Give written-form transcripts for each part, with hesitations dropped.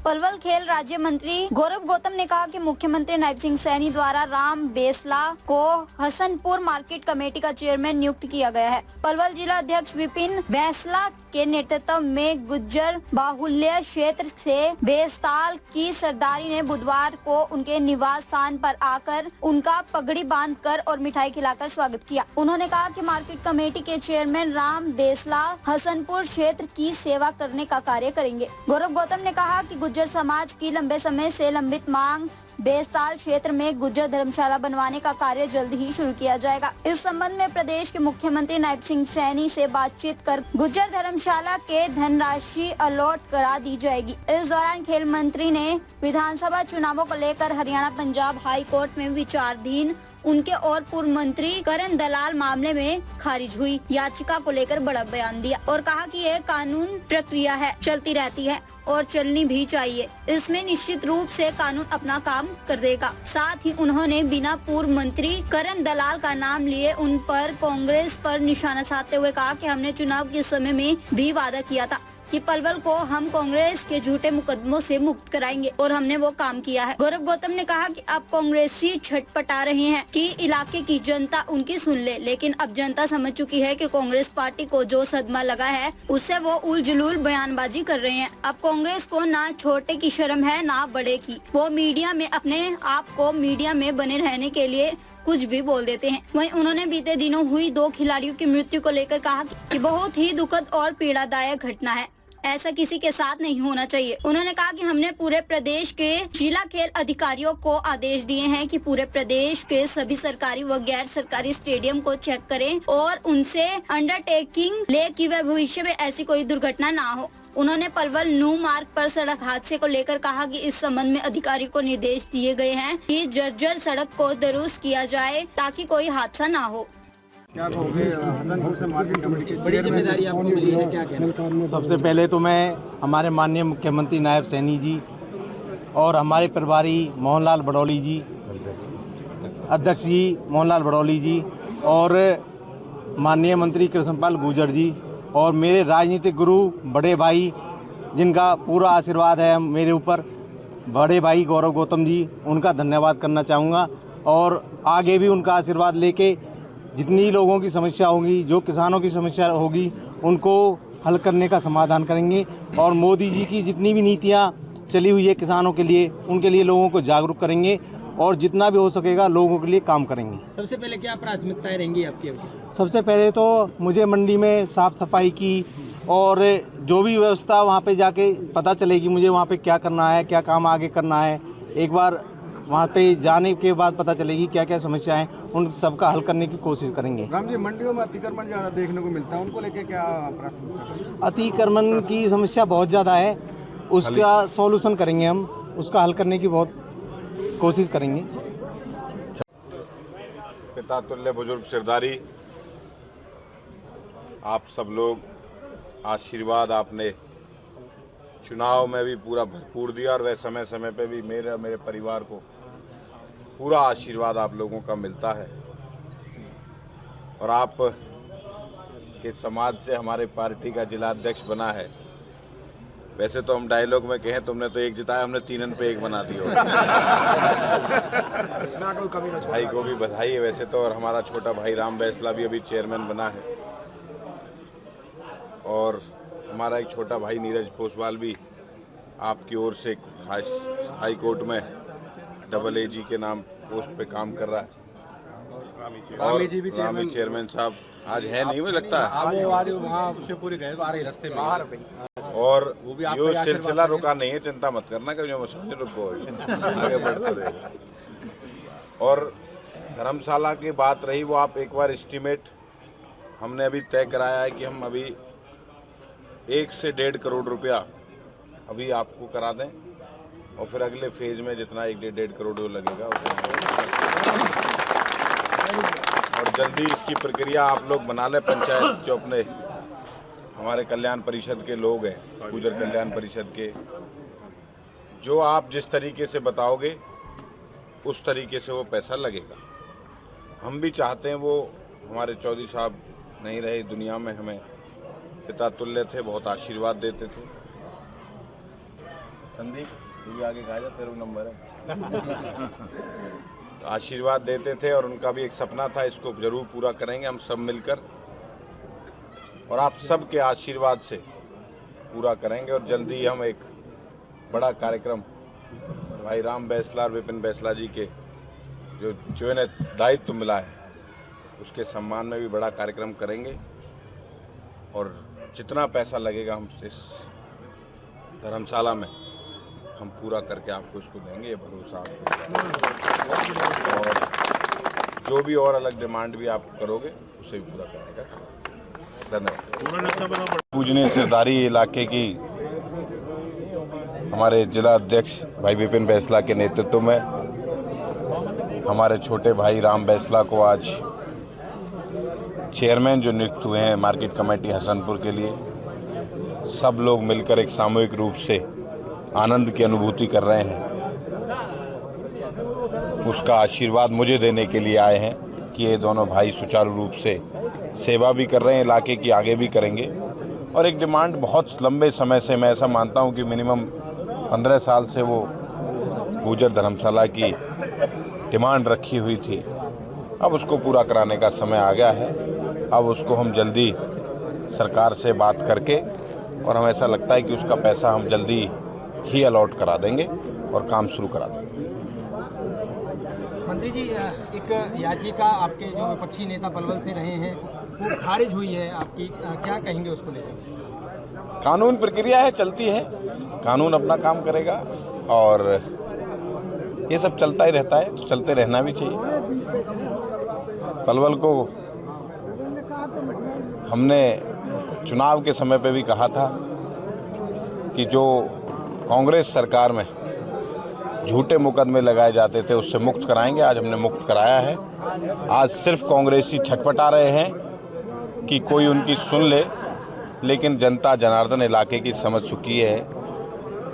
पलवल खेल राज्य मंत्री गौरव गौतम ने कहा कि मुख्यमंत्री नायब सिंह सैनी द्वारा राम बेसला को हसनपुर मार्केट कमेटी का चेयरमैन नियुक्त किया गया है। पलवल जिला अध्यक्ष विपिन बेसला के नेतृत्व में गुज्जर बाहुल्य क्षेत्र से बेस्ताल की सरदारी ने बुधवार को उनके निवास स्थान पर आकर उनका पगड़ी बांधकर और मिठाई खिलाकर स्वागत किया। उन्होंने कहा कि मार्केट कमेटी के चेयरमैन राम बेसला हसनपुर क्षेत्र की सेवा करने का कार्य करेंगे। गौरव गौतम ने कहा कि गुज्जर समाज की लंबे समय से लंबित मांग बेस्ताल क्षेत्र में गुज्जर धर्मशाला बनवाने का कार्य जल्द ही शुरू किया जाएगा। इस संबंध में प्रदेश के मुख्यमंत्री नायब सिंह सैनी से बातचीत कर गुज्जर धर्मशाला के धनराशि अलॉट करा दी जाएगी। इस दौरान खेल मंत्री ने विधानसभा चुनावों को लेकर हरियाणा पंजाब हाई कोर्ट में विचाराधीन उनके और पूर्व मंत्री करण दलाल मामले में खारिज हुई याचिका को लेकर बड़ा बयान दिया और कहा कि यह कानून प्रक्रिया है, चलती रहती है और चलनी भी चाहिए। इसमें निश्चित रूप से कानून अपना काम कर देगा। साथ ही उन्होंने बिना पूर्व मंत्री करण दलाल का नाम लिए उन पर कांग्रेस पर निशाना साधते हुए कहा कि हमने चुनाव के समय में भी वादा किया था कि पलवल को हम कांग्रेस के झूठे मुकदमों से मुक्त कराएंगे और हमने वो काम किया है। गौरव गौतम ने कहा कि अब कांग्रेसी छटपटा रहे हैं कि इलाके की जनता उनकी सुन ले, लेकिन अब जनता समझ चुकी है कि कांग्रेस पार्टी को जो सदमा लगा है उससे वो उलझुल बयानबाजी कर रहे हैं। अब कांग्रेस को ना छोटे की शर्म है ना बड़े की। वो मीडिया में अपने आप को मीडिया में बने रहने के लिए कुछ भी बोल देते हैं। वहीं उन्होंने बीते दिनों हुई 2 खिलाड़ियों की मृत्यु को लेकर कहा कि बहुत ही दुखद और पीड़ादायक घटना है, ऐसा किसी के साथ नहीं होना चाहिए। उन्होंने कहा कि हमने पूरे प्रदेश के जिला खेल अधिकारियों को आदेश दिए हैं कि पूरे प्रदेश के सभी सरकारी व गैर सरकारी स्टेडियम को चेक करें और उनसे अंडरटेकिंग ले कि वह भविष्य में ऐसी कोई दुर्घटना ना हो। उन्होंने पलवल न्यू मार्ग पर सड़क हादसे को लेकर कहा कि इस संबंध में अधिकारियों को निर्देश दिए गए हैं कि जर्जर सड़क को दुरुस्त किया जाए ताकि कोई हादसा ना हो। क्या कहोगे, हसनपुर से मार्केट कमेटी की बड़ी जिम्मेदारी आपको मिली है, क्या कहना? सबसे पहले तो मैं हमारे माननीय मुख्यमंत्री नायब सैनी जी और हमारे प्रभारी मोहनलाल बड़ौली जी, अध्यक्ष जी मोहनलाल बड़ौली जी और माननीय मंत्री कृष्णपाल गुर्जर जी और मेरे राजनीतिक गुरु बड़े भाई जिनका पूरा आशीर्वाद है मेरे ऊपर, बड़े भाई गौरव गौतम जी, उनका धन्यवाद करना चाहूँगा। और आगे भी उनका आशीर्वाद लेके जितनी लोगों की समस्या होगी, जो किसानों की समस्या होगी, उनको हल करने का समाधान करेंगे। और मोदी जी की जितनी भी नीतियाँ चली हुई है किसानों के लिए, उनके लिए लोगों को जागरूक करेंगे और जितना भी हो सकेगा लोगों के लिए काम करेंगे। सबसे पहले क्या प्राथमिकताएं रहेंगी आपकी? सबसे पहले तो मुझे मंडी में साफ़ सफाई की और जो भी व्यवस्था वहाँ पे जाके पता चलेगी मुझे वहाँ पे क्या करना है, क्या काम आगे करना है। एक बार वहाँ पे जाने के बाद पता चलेगी क्या क्या समस्याएं, उन सबका हल करने की कोशिश करेंगे। राम जी, मंडियों में अतिक्रमण ज़्यादा देखने को मिलता है, उनको लेके क्या प्राथमिकता? अतिक्रमण की समस्या बहुत ज़्यादा है, उसका सॉल्यूशन करेंगे हम, उसका हल करने की बहुत कोशिश करेंगे। पिता तुल्य बुजुर्ग सरदारी, आप सब लोग आशीर्वाद आपने चुनाव में भी पूरा भरपूर दिया और वह समय समय पे भी मेरे परिवार को पूरा आशीर्वाद आप लोगों का मिलता है। और आप के समाज से हमारे पार्टी का जिला अध्यक्ष बना है। वैसे तो हम डायलॉग में कहें तुमने तो 1 जिताया, हमने 3 पे 1 बना दिया। भाई को भी बधाई है वैसे तो। और हमारा छोटा भाई राम बेसला भी अभी चेयरमैन बना है और हमारा एक छोटा भाई नीरज पोसवाल भी आपकी ओर से हाई कोर्ट में AAG के नाम पोस्ट पे काम कर रहा है। और रामी चेयरमैन साहब आज है नहीं, मुझे लगता है और ये सिलसिला रुका नहीं है, चिंता मत करना कभी रुको, आगे बढ़ते रहेगा। और धर्मशाला की बात रही, वो आप एक बार एस्टीमेट हमने अभी तय कराया है कि हम अभी 1 से 1.5 करोड़ रुपया अभी आपको करा दें और फिर अगले फेज में जितना 1-1.5 करोड़ लगेगा और जल्दी इसकी प्रक्रिया आप लोग बना लें। पंचायत जो अपने हमारे कल्याण परिषद के लोग हैं, गुजर कल्याण परिषद के, जो आप जिस तरीके से बताओगे उस तरीके से वो पैसा लगेगा। हम भी चाहते हैं, वो हमारे चौधरी साहब नहीं रहे दुनिया में, हमें पिता तुल्य थे, बहुत आशीर्वाद देते थे संदीप तू भी आगे खा जा, तेरा नंबर है। तो आशीर्वाद देते थे और उनका भी एक सपना था, इसको जरूर पूरा करेंगे हम सब मिलकर और आप सबके आशीर्वाद से पूरा करेंगे। और जल्दी हम एक बड़ा कार्यक्रम भाई राम बैसला और विपिन बैसला जी के जो इन्हें दायित्व मिला है उसके सम्मान में भी बड़ा कार्यक्रम करेंगे और जितना पैसा लगेगा हम इस धर्मशाला में हम पूरा करके आपको इसको देंगे, ये भरोसा आपको। और जो भी और अलग डिमांड भी आप करोगे उसे भी पूरा करने का काम। धन्यवाद। पूजनीय सिरदारी इलाके की हमारे जिला अध्यक्ष भाई विपिन बैसला के नेतृत्व में हमारे छोटे भाई राम बैसला को आज चेयरमैन जो नियुक्त हुए हैं मार्केट कमेटी हसनपुर के लिए, सब लोग मिलकर एक सामूहिक रूप से आनंद की अनुभूति कर रहे हैं। उसका आशीर्वाद मुझे देने के लिए आए हैं कि ये दोनों भाई सुचारू रूप से सेवा भी कर रहे हैं, इलाके की आगे भी करेंगे। और एक डिमांड बहुत लंबे समय से, मैं ऐसा मानता हूँ कि मिनिमम 15 साल से वो गुजर धर्मशाला की डिमांड रखी हुई थी, अब उसको पूरा कराने का समय आ गया है। अब उसको हम जल्दी सरकार से बात करके और हमें ऐसा लगता है कि उसका पैसा हम जल्दी ही अलॉट करा देंगे और काम शुरू करा देंगे। मंत्री जी, एक याचिका आपके जो विपक्षी नेता पलवल से रहे हैं वो खारिज हुई है आपकी, क्या कहेंगे उसको लेकर? कानून प्रक्रिया है, चलती है, कानून अपना काम करेगा और ये सब चलता ही रहता है, तो चलते रहना भी चाहिए। पलवल को हमने चुनाव के समय पे भी कहा था कि जो कांग्रेस सरकार में झूठे मुकदमे लगाए जाते थे उससे मुक्त कराएंगे। आज हमने मुक्त कराया है। आज सिर्फ कांग्रेसी छटपटा रहे हैं कि कोई उनकी सुन ले, लेकिन जनता जनार्दन इलाके की समझ चुकी है,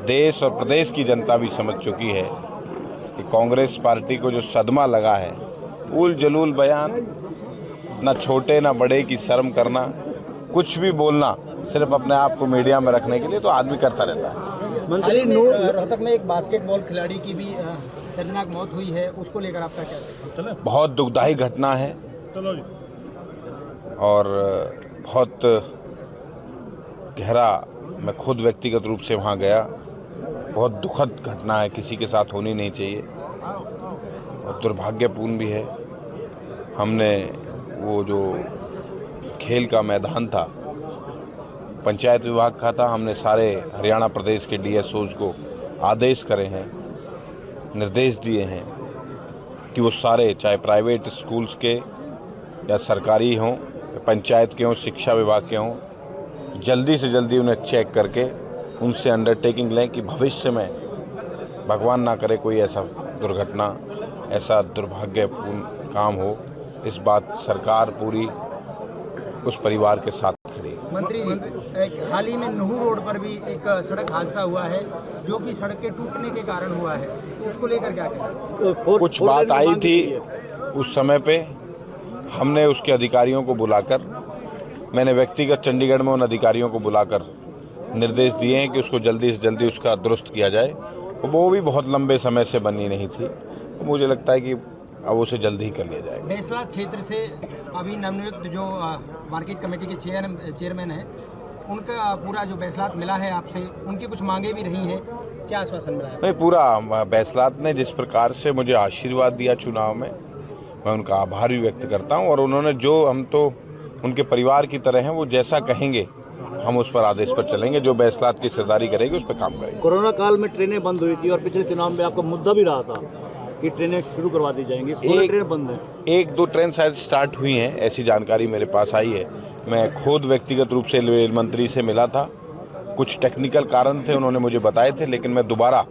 देश और प्रदेश की जनता भी समझ चुकी है कि कांग्रेस पार्टी को जो सदमा लगा है, उल जलूल बयान, ना छोटे ना बड़े की शर्म करना, कुछ भी बोलना सिर्फ अपने आप को मीडिया में रखने के लिए, तो आदमी करता रहता है। मंत्री, रोहतक में एक बास्केटबॉल खिलाड़ी की भी दर्दनाक मौत हुई है, उसको लेकर आपका क्या कहना है? बहुत दुखदाई घटना है और बहुत गहरा, मैं खुद व्यक्तिगत रूप से वहाँ गया, बहुत दुखद घटना है, किसी के साथ होनी नहीं चाहिए और दुर्भाग्यपूर्ण भी है। हमने वो जो खेल का मैदान था पंचायत विभाग का था, हमने सारे हरियाणा प्रदेश के डीएसओज को आदेश करे हैं, निर्देश दिए हैं कि वो सारे, चाहे प्राइवेट स्कूल्स के या सरकारी हों, पंचायत के हों, शिक्षा विभाग के हों, जल्दी से जल्दी उन्हें चेक करके उनसे अंडरटेकिंग लें कि भविष्य में भगवान ना करे कोई ऐसा दुर्घटना, ऐसा दुर्भाग्यपूर्ण काम हो। इस बात सरकार पूरी उस परिवार के साथ खड़ी है। मंत्री, एक हाल ही में नूह रोड पर भी एक सड़क हादसा हुआ है जो कि सड़क के टूटने के कारण हुआ है, तो उसको लेकर क्या कहें? कुछ बात आई थी उस समय पे, हमने उसके अधिकारियों को बुलाकर, मैंने व्यक्तिगत चंडीगढ़ में उन अधिकारियों को बुलाकर निर्देश दिए हैं कि उसको जल्दी से जल्दी उसका दुरुस्त किया जाए। वो भी बहुत लंबे समय से बनी नहीं थी, तो मुझे लगता है कि अब उसे जल्दी ही कर लिया जाएगा। बैसला क्षेत्र से अभी नवनियुक्त जो मार्केट कमेटी के चेयरमैन हैं, उनका पूरा जो बैसलात मिला है आपसे, उनकी कुछ मांगे भी रही हैं, क्या आश्वासन मिला है? नहीं, पूरा बैसलात ने जिस प्रकार से मुझे आशीर्वाद दिया चुनाव में, मैं उनका आभार भी व्यक्त करता हूं और उन्होंने जो, हम तो उनके परिवार की तरह हैं, वो जैसा कहेंगे हम उस पर आदेश पर चलेंगे, जो बैसलात की सरदारी करेगी उस पर काम करेंगे। कोरोना काल में ट्रेनें बंद हुई थी और पिछले चुनाव में आपका मुद्दा भी रहा था कि ट्रेनें शुरू करवा दी जाएंगी, 16 ट्रेन बंद हैं। एक दो ट्रेन शायद स्टार्ट हुई हैं, ऐसी जानकारी मेरे पास आई है। मैं खुद व्यक्तिगत रूप से रेल मंत्री से मिला था, कुछ टेक्निकल कारण थे, उन्होंने मुझे बताए थे, लेकिन मैं दोबारा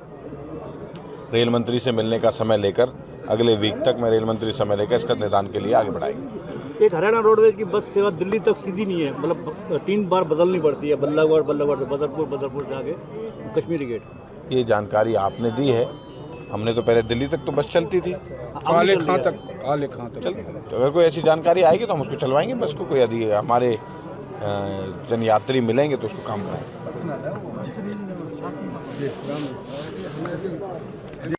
रेल मंत्री से मिलने का समय लेकर, अगले वीक तक मैं रेल मंत्री समय लेकर इसका निदान के लिए आगे बढ़ाएंगे। एक हरियाणा रोडवेज की बस सेवा दिल्ली तक सीधी नहीं है, मतलब 3 बार बदलनी पड़ती है, बल्लभगढ़ से बदरपुर से आगे कश्मीरी गेट। ये जानकारी आपने दी है, हमने तो पहले दिल्ली तक तो बस चलती थी, आले खां तक चल, तो अगर कोई ऐसी जानकारी आएगी तो हम उसको चलवाएंगे बस को। कोई यदि हमारे जन यात्री मिलेंगे तो उसको काम कराएंगे। जी राम जी।